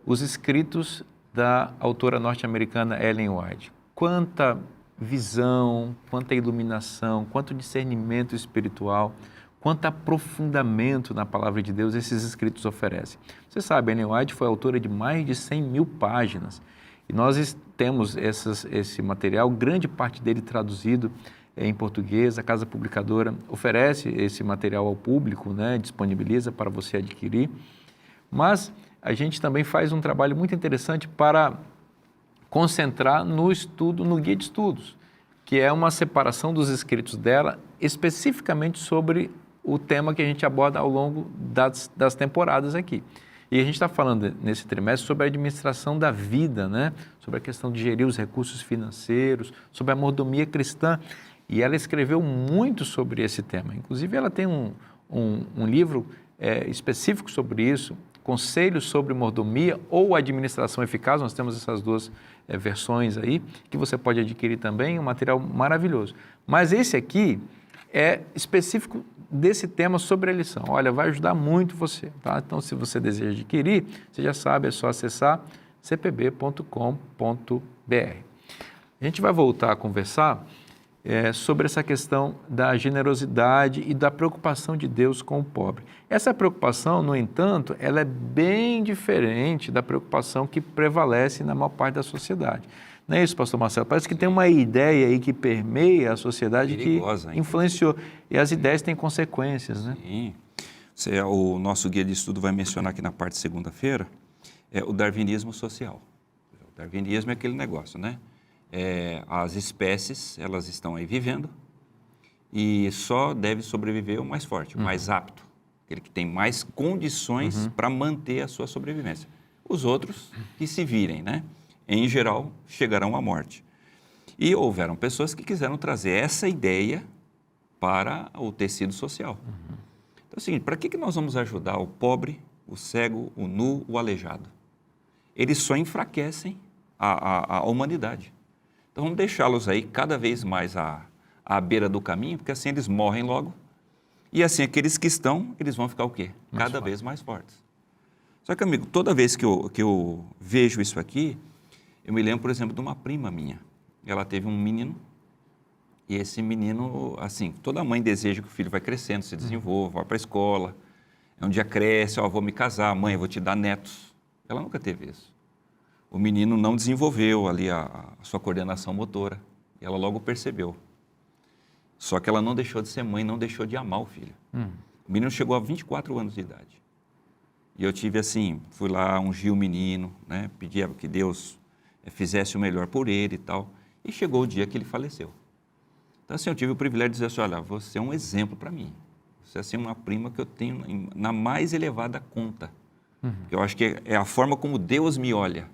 os escritos da autora norte-americana Ellen White. Quanta visão, quanta iluminação, quanto discernimento espiritual, quanto aprofundamento na palavra de Deus esses escritos oferecem. Você sabe, Ellen White foi autora de mais de 100 mil páginas e nós temos esse material, grande parte dele traduzido em português. A Casa Publicadora oferece esse material ao público, né, disponibiliza para você adquirir, mas a gente também faz um trabalho muito interessante para concentrar no estudo, no guia de estudos, que é uma separação dos escritos dela especificamente sobre o tema que a gente aborda ao longo das temporadas aqui. E a gente está falando nesse trimestre sobre a administração da vida, né? Sobre a questão de gerir os recursos financeiros, sobre a mordomia cristã. E ela escreveu muito sobre esse tema. Inclusive, ela tem um livro específico sobre isso, Conselhos sobre Mordomia ou Administração Eficaz. Nós temos essas duas versões aí, que você pode adquirir também, um material maravilhoso. Mas esse aqui é específico desse tema sobre a lição. Olha, vai ajudar muito você, tá? Então, se você deseja adquirir, você já sabe, é só acessar cpb.com.br. A gente vai voltar a conversar sobre essa questão da generosidade e da preocupação de Deus com o pobre. Essa preocupação, no entanto, ela é bem diferente da preocupação que prevalece na maior parte da sociedade. Não é isso, pastor Marcelo? Parece que tem uma ideia aí que permeia a sociedade perigosa, que influenciou. E as ideias têm consequências, né? Sim. O nosso guia de estudo vai mencionar aqui na parte de segunda-feira o darwinismo social. O darwinismo é aquele negócio, né? As espécies, elas estão aí vivendo e só deve sobreviver o mais forte, o mais apto, aquele que tem mais condições para manter a sua sobrevivência. Os outros que se virem, né? Em geral, chegarão à morte. E houveram pessoas que quiseram trazer essa ideia para o tecido social. Então é o seguinte, para que nós vamos ajudar o pobre, o cego, o nu, o aleijado? Eles só enfraquecem a humanidade. Então vamos deixá-los aí cada vez mais à beira do caminho, porque assim eles morrem logo. E assim aqueles que estão, eles vão ficar o quê? Cada vez mais fortes. Só que, amigo, toda vez que eu vejo isso aqui, eu me lembro, por exemplo, de uma prima minha. Ela teve um menino, e esse menino, assim, toda mãe deseja que o filho vai crescendo, se desenvolva, vá para a escola. Um dia cresce, vou me casar, mãe, eu vou te dar netos. Ela nunca teve isso. O menino não desenvolveu ali a sua coordenação motora, e ela logo percebeu. Só que ela não deixou de ser mãe, não deixou de amar o filho. O menino chegou a 24 anos de idade. E eu tive assim, fui lá, ungi o menino, né, pedi que Deus fizesse o melhor por ele e tal. E chegou o dia que ele faleceu. Então, assim, eu tive o privilégio de dizer assim, olha, você é um exemplo para mim. Você é assim, uma prima que eu tenho na mais elevada conta. Eu acho que é a forma como Deus me olha.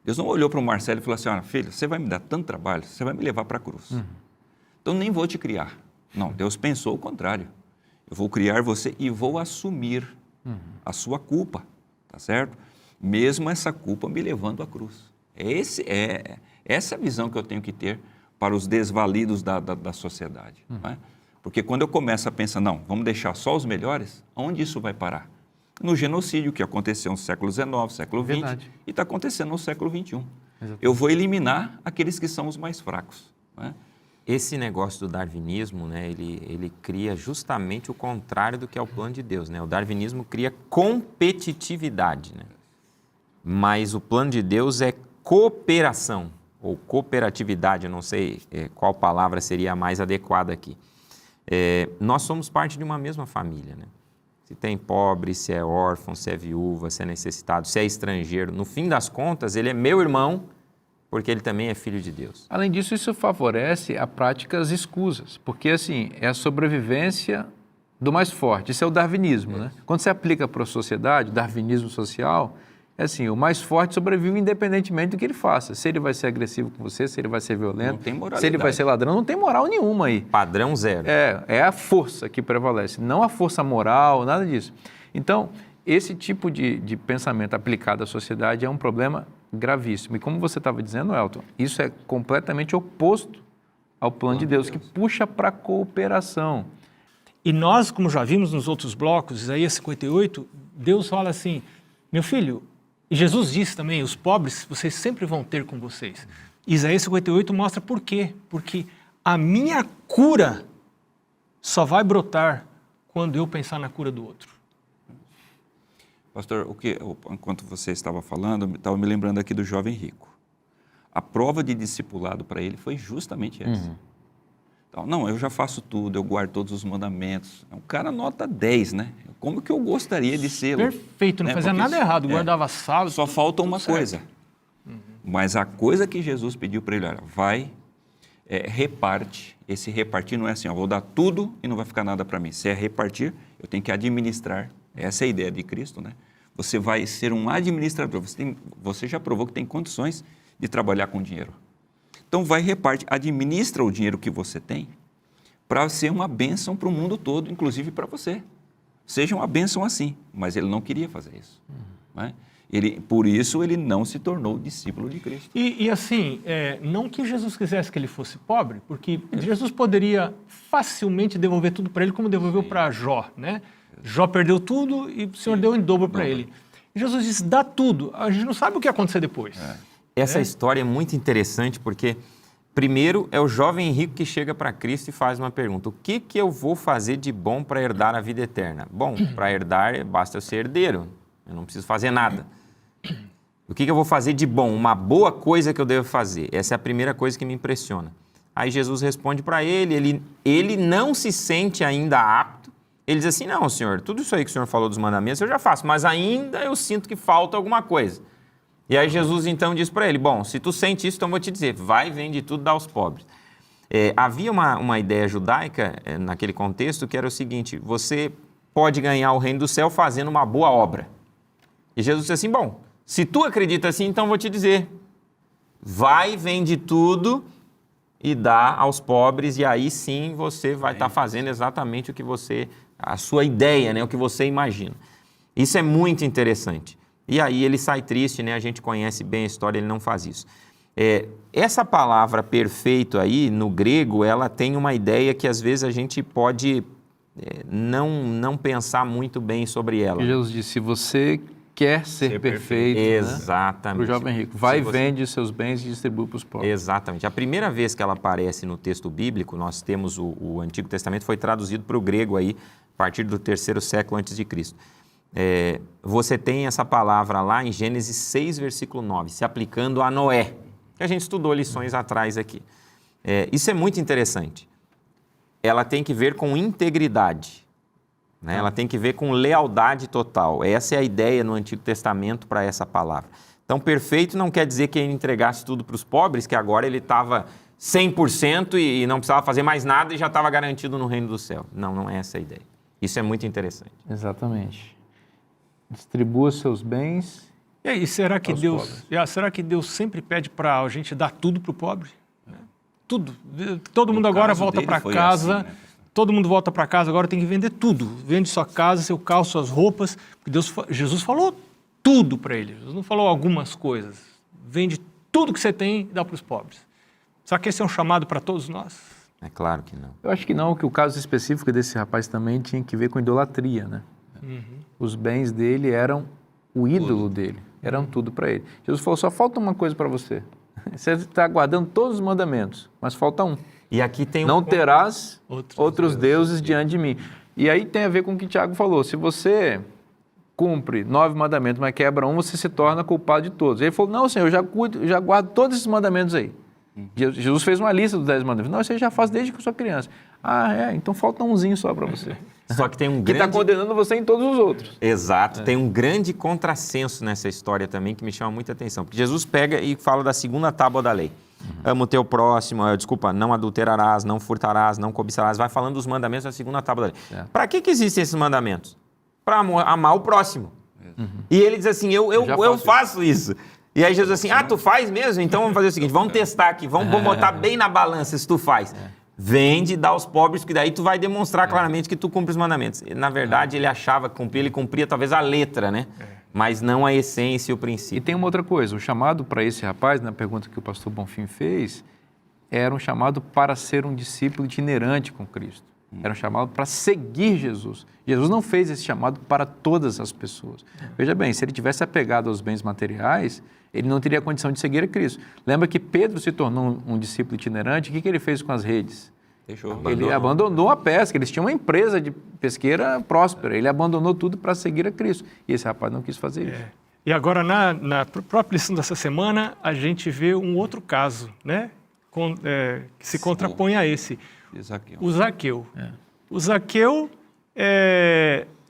Deus não olhou para o Marcelo e falou assim, olha, filho, você vai me dar tanto trabalho, você vai me levar para a cruz. Então, nem vou te criar. Não, Deus pensou o contrário. Eu vou criar você e vou assumir a sua culpa, tá certo? Mesmo essa culpa me levando à cruz. Essa visão que eu tenho que ter para os desvalidos da sociedade. Não é? Porque quando eu começo a pensar, não, vamos deixar só os melhores, onde isso vai parar? No genocídio que aconteceu no século XIX, século XX, e está acontecendo no século XXI. Eu vou eliminar aqueles que são os mais fracos. Não é? Esse negócio do darwinismo, né, ele cria justamente o contrário do que é o plano de Deus. Né? O darwinismo cria competitividade, né? Mas o plano de Deus é cooperação, ou cooperatividade, eu não sei qual palavra seria a mais adequada aqui. Nós somos parte de uma mesma família, né? Se tem pobre, se é órfão, se é viúva, se é necessitado, se é estrangeiro, no fim das contas, ele é meu irmão, porque ele também é filho de Deus. Além disso, isso favorece a práticas escusas, porque assim, é a sobrevivência do mais forte. Isso é o darwinismo, né? Quando você aplica para a sociedade, darwinismo social, é assim, o mais forte sobrevive independentemente do que ele faça. Se ele vai ser agressivo com você, se ele vai ser violento, Não tem moralidade. se ele vai ser ladrão, não tem moral nenhuma aí. Padrão zero. É a força que prevalece, não a força moral, nada disso. Então, esse tipo de pensamento aplicado à sociedade é um problema gravíssimo. E como você estava dizendo, Elton, isso é completamente oposto ao plano de Deus, que puxa para a cooperação. E nós, como já vimos nos outros blocos, Isaías 58, Deus fala assim, meu filho, e Jesus disse também, os pobres vocês sempre vão ter com vocês. Isaías 58 mostra por quê. Porque a minha cura só vai brotar quando eu pensar na cura do outro. Pastor, enquanto você estava falando, estava me lembrando aqui do jovem rico. A prova de discipulado para ele foi justamente essa. Então, não, eu já faço tudo, eu guardo todos os mandamentos. É um cara nota 10, né? Como que eu gostaria de ser? Perfeito, não fazia Porque nada errado, guardava sábado. Só falta uma coisa. Mas a coisa que Jesus pediu para ele, olha, vai, reparte. Esse repartir não é assim, ó, vou dar tudo e não vai ficar nada para mim. Se é repartir, eu tenho que administrar. Essa é a ideia de Cristo, né? Você vai ser um administrador. Você já provou que tem condições de trabalhar com dinheiro. Então, vai reparte, administra o dinheiro que você tem para ser uma bênção para o mundo todo, inclusive para você. Seja uma bênção assim, mas ele não queria fazer isso. Né? Por isso, ele não se tornou discípulo de Cristo. E assim, não que Jesus quisesse que ele fosse pobre, porque Jesus poderia facilmente devolver tudo para ele, como devolveu para Jó, né? Jó perdeu tudo e o Senhor deu em dobro para ele. E Jesus disse, dá tudo. A gente não sabe o que ia acontecer depois. Essa história é muito interessante porque, primeiro, é o jovem rico que chega para Cristo e faz uma pergunta. O que eu vou fazer de bom para herdar a vida eterna? Bom, para herdar, basta eu ser herdeiro. Eu não preciso fazer nada. O que eu vou fazer de bom? Uma boa coisa que eu devo fazer. Essa é a primeira coisa que me impressiona. Aí Jesus responde para ele não se sente ainda apto. Ele diz assim, não, Senhor, tudo isso aí que o Senhor falou dos mandamentos eu já faço, mas ainda eu sinto que falta alguma coisa. E aí Jesus então diz para ele, bom, se tu sente isso, então eu vou te dizer, vai, vende tudo, dá aos pobres. Havia uma ideia judaica naquele contexto que era o seguinte, você pode ganhar o reino do céu fazendo uma boa obra. E Jesus disse assim, bom, se tu acredita assim, então eu vou te dizer, vai, vende tudo e dá aos pobres, e aí sim você vai estar fazendo exatamente o que a sua ideia, né, o que você imagina. Isso é muito interessante. E aí ele sai triste, né? A gente conhece bem a história, ele não faz isso. Essa palavra perfeito aí, no grego, ela tem uma ideia que às vezes a gente pode não pensar muito bem sobre ela. E Jesus disse, se você quer ser perfeito, exatamente. Para o jovem rico, vai, vende seus bens e distribui para os pobres. Exatamente. A primeira vez que ela aparece no texto bíblico, nós temos o Antigo Testamento, foi traduzido para o grego aí, a partir do 3º século antes de Cristo. Você tem essa palavra lá em Gênesis 6, versículo 9, se aplicando a Noé, que a gente estudou lições atrás aqui. Isso é muito interessante. Ela tem que ver com integridade, né? Ela tem que ver com lealdade total. Essa é a ideia no Antigo Testamento para essa palavra. Então, perfeito não quer dizer que ele entregasse tudo para os pobres, que agora ele estava 100% e não precisava fazer mais nada e já estava garantido no reino do céu. Não é essa a ideia. Isso é muito interessante. Exatamente. Distribua seus bens. E aí, será que pobres. Deus sempre pede para a gente dar tudo para o pobre? Tudo. Todo mundo agora volta para casa. Assim, né? Todo mundo volta para casa, agora tem que vender tudo. Vende sua casa, seu carro, suas roupas. Jesus falou tudo para ele. Jesus não falou algumas coisas. Vende tudo que você tem e dá para os pobres. Será que esse é um chamado para todos nós? É claro que não. Eu acho que não, que o caso específico desse rapaz também tinha que ver com idolatria, né? Os bens dele eram o ídolo dele, eram tudo para ele. Jesus falou, só falta uma coisa para você. Você está guardando todos os mandamentos, mas falta um. E aqui tem não terás outros deuses diante de mim. E aí tem a ver com o que o Tiago falou. Se você cumpre 9 mandamentos, mas quebra um, você se torna culpado de todos. Ele falou, não, Senhor, eu já guardo todos esses mandamentos aí. Jesus fez uma lista dos 10 mandamentos. Não, você já faz desde que eu sou criança. Então falta umzinho só para você. Só que tem um Que está grande... condenando você em todos os outros. Exato. Tem um grande contrassenso nessa história também que me chama muita atenção. Porque Jesus pega e fala da segunda tábua da lei. Ama o teu próximo, não adulterarás, não furtarás, não cobiçarás. Vai falando dos mandamentos da segunda tábua da lei. Para que existem esses mandamentos? Para amar o próximo. E ele diz assim, eu faço isso. E aí Jesus diz assim, tu faz mesmo? Então vamos fazer o seguinte, vamos testar aqui, vamos botar bem na balança se tu faz. Vende, dá aos pobres, que daí tu vai demonstrar claramente que tu cumpre os mandamentos. Na verdade, ele achava que cumpria, ele cumpria talvez a letra, né? Mas não a essência e o princípio. E tem uma outra coisa, o chamado para esse rapaz, na pergunta que o pastor Bonfim fez, era um chamado para ser um discípulo itinerante com Cristo. Era um chamado para seguir Jesus. Jesus não fez esse chamado para todas as pessoas. Veja bem, se ele tivesse apegado aos bens materiais, ele não teria condição de seguir a Cristo. Lembra que Pedro se tornou um discípulo itinerante, o que ele fez com as redes? Ele abandonou a pesca, eles tinham uma empresa de pesqueira próspera, ele abandonou tudo para seguir a Cristo. E esse rapaz não quis fazer isso. E agora, na própria lição dessa semana, a gente vê um outro caso, né? Que se contrapõe a esse. O Zaqueu. O Zaqueu,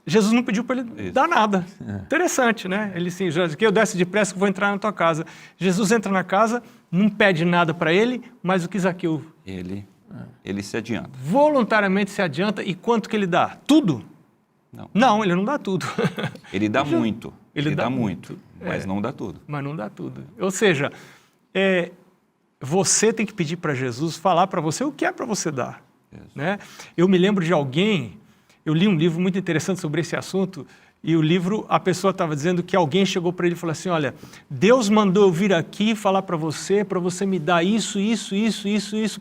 Jesus não pediu para ele dar nada. Interessante, né? Ele assim, Zaqueu, desce depressa que eu vou entrar na tua casa. Jesus entra na casa, não pede nada para ele, mas o que Zaqueu... Ele se adianta. Voluntariamente se adianta. E quanto que ele dá? Tudo? Não, ele não dá tudo. Ele dá muito. Ele dá muito, mas não dá tudo. Mas não dá tudo. Ou seja, você tem que pedir para Jesus falar para você o que é para você dar. Né? Eu me lembro de alguém, eu li um livro muito interessante sobre esse assunto, e o livro, a pessoa estava dizendo que alguém chegou para ele e falou assim, olha, Deus mandou eu vir aqui falar para você me dar isso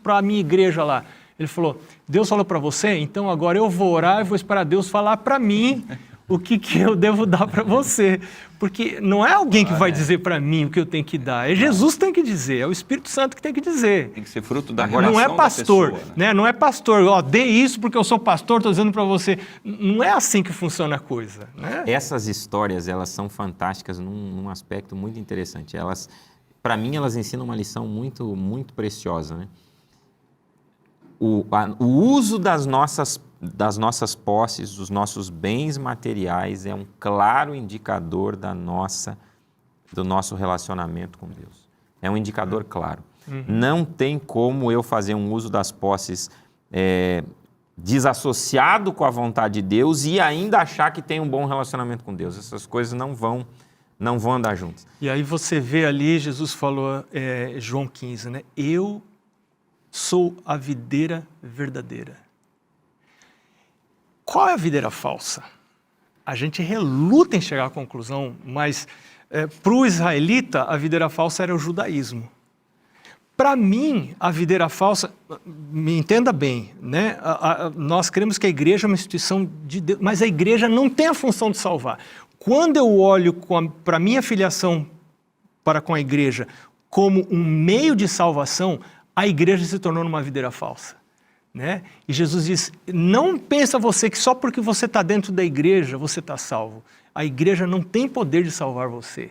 para a minha igreja lá. Ele falou, Deus falou para você, então agora eu vou orar e vou esperar Deus falar para mim o que eu devo dar para você. Porque não é alguém que vai dizer para mim o que eu tenho que dar, é Jesus que tem que dizer, é o Espírito Santo que tem que dizer. Tem que ser fruto da relação não é pastor, da pessoa, né? Não é pastor, dê isso porque eu sou pastor, estou dizendo para você. Não é assim que funciona a coisa. Né? Essas histórias, elas são fantásticas num aspecto muito interessante. Para mim, elas ensinam uma lição muito, muito preciosa, né? O uso das nossas posses, dos nossos bens materiais é um claro indicador do nosso relacionamento com Deus. É um indicador claro. Não tem como eu fazer um uso das posses desassociado com a vontade de Deus e ainda achar que tem um bom relacionamento com Deus. Essas coisas não vão andar juntas. E aí você vê ali, Jesus falou, João 15, né? Eu sou a videira verdadeira. Qual é a videira falsa? A gente reluta em chegar à conclusão, mas para o israelita, a videira falsa era o judaísmo. Para mim, a videira falsa, me entenda bem, né? Nós cremos que a igreja é uma instituição de Deus, mas a igreja não tem a função de salvar. Quando eu olho para a minha filiação para com a igreja como um meio de salvação, a igreja se tornou uma videira falsa. Né? E Jesus diz, não pensa você que só porque você está dentro da igreja você está salvo. A igreja não tem poder de salvar você.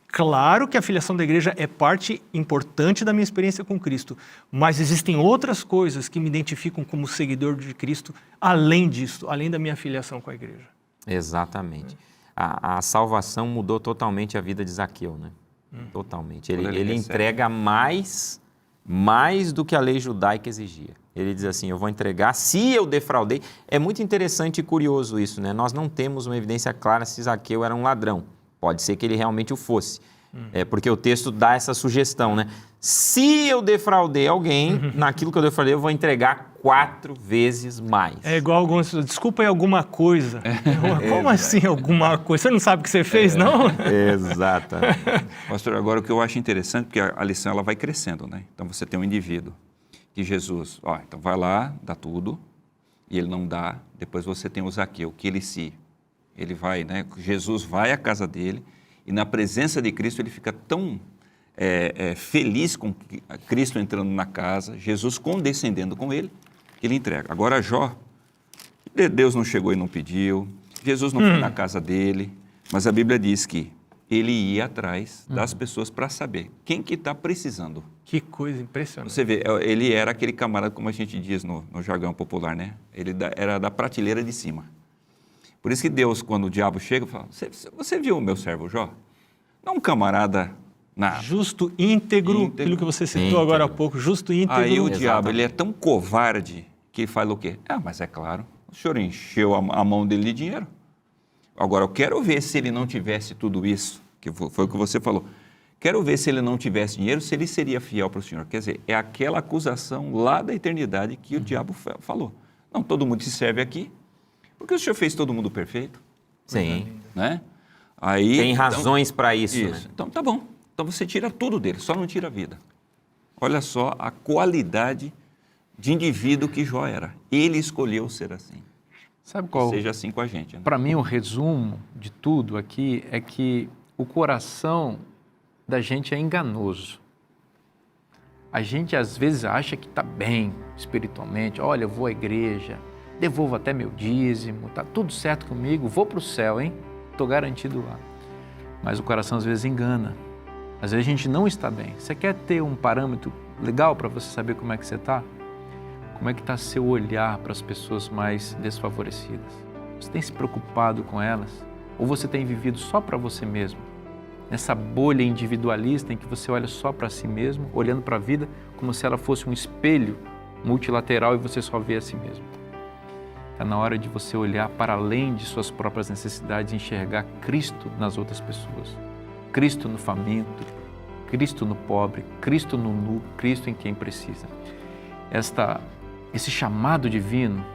Claro que a filiação da igreja é parte importante da minha experiência com Cristo, mas existem outras coisas que me identificam como seguidor de Cristo, além disso, além da minha filiação com a igreja. Exatamente. A salvação mudou totalmente a vida de Zaqueu, né? Totalmente. Ele entrega mais do que a lei judaica exigia. Ele diz assim, eu vou entregar, se eu defraudei. É muito interessante e curioso isso, né? Nós não temos uma evidência clara se Zaqueu era um ladrão. Pode ser que ele realmente o fosse. Porque o texto dá essa sugestão, né? Se eu defraudei alguém, naquilo que eu defraudei, eu vou entregar 4 vezes mais. É igual alguns, desculpa aí alguma coisa. Como assim alguma coisa? Você não sabe o que você fez, não? Exatamente. Pastor, agora o que eu acho interessante, porque a lição ela vai crescendo, né? Então você tem um indivíduo que Jesus, então vai lá, dá tudo, e ele não dá. Depois você tem o Zaqueu, que ele vai, né? Jesus vai à casa dele e na presença de Cristo ele fica tão feliz com Cristo entrando na casa, Jesus condescendendo com ele, que ele entrega. Agora Jó, Deus não chegou e não pediu, Jesus não foi na casa dele, mas a Bíblia diz que ele ia atrás das pessoas para saber quem que está precisando. Que coisa impressionante. Você vê, ele era aquele camarada, como a gente diz no jargão popular, né? Ele era da prateleira de cima. Por isso que Deus, quando o diabo chega, fala, você viu o meu servo Jó? Não um camarada nada. Justo, íntegro, aquilo que você citou agora há pouco, justo, íntegro. Aí o diabo, ele é tão covarde que ele fala o quê? Mas é claro, o senhor encheu a mão dele de dinheiro. Agora, eu quero ver se ele não tivesse tudo isso, que foi o que você falou. Quero ver se ele não tivesse dinheiro, se ele seria fiel para o Senhor. Quer dizer, é aquela acusação lá da eternidade que o diabo falou. Não, todo mundo se serve aqui, porque o Senhor fez todo mundo perfeito. Sim. Né? Aí, Tem razões para isso. Né? Então, tá bom. Então, você tira tudo dele, só não tira a vida. Olha só a qualidade de indivíduo que Jó era. Ele escolheu ser assim. Sabe qual? Seja assim com a gente. Né? Para mim, o resumo de tudo aqui é que o coração da gente é enganoso. A gente às vezes acha que está bem espiritualmente. Olha, eu vou à igreja, devolvo até meu dízimo, está tudo certo comigo, vou para o céu, hein? Estou garantido lá. Mas o coração às vezes engana. Às vezes a gente não está bem. Você quer ter um parâmetro legal para você saber como é que você está? Como é que está seu olhar para as pessoas mais desfavorecidas? Você tem se preocupado com elas? Ou você tem vivido só para você mesmo? Nessa bolha individualista em que você olha só para si mesmo, olhando para a vida como se ela fosse um espelho multilateral e você só vê a si mesmo. Está na hora de você olhar para além de suas próprias necessidades e enxergar Cristo nas outras pessoas. Cristo no faminto, Cristo no pobre, Cristo no nu, Cristo em quem precisa. Esse chamado divino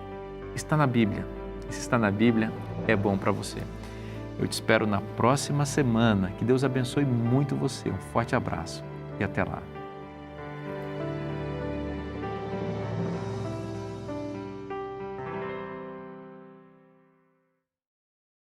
está na Bíblia. E se está na Bíblia, é bom para você. Eu te espero na próxima semana. Que Deus abençoe muito você. Um forte abraço e até lá.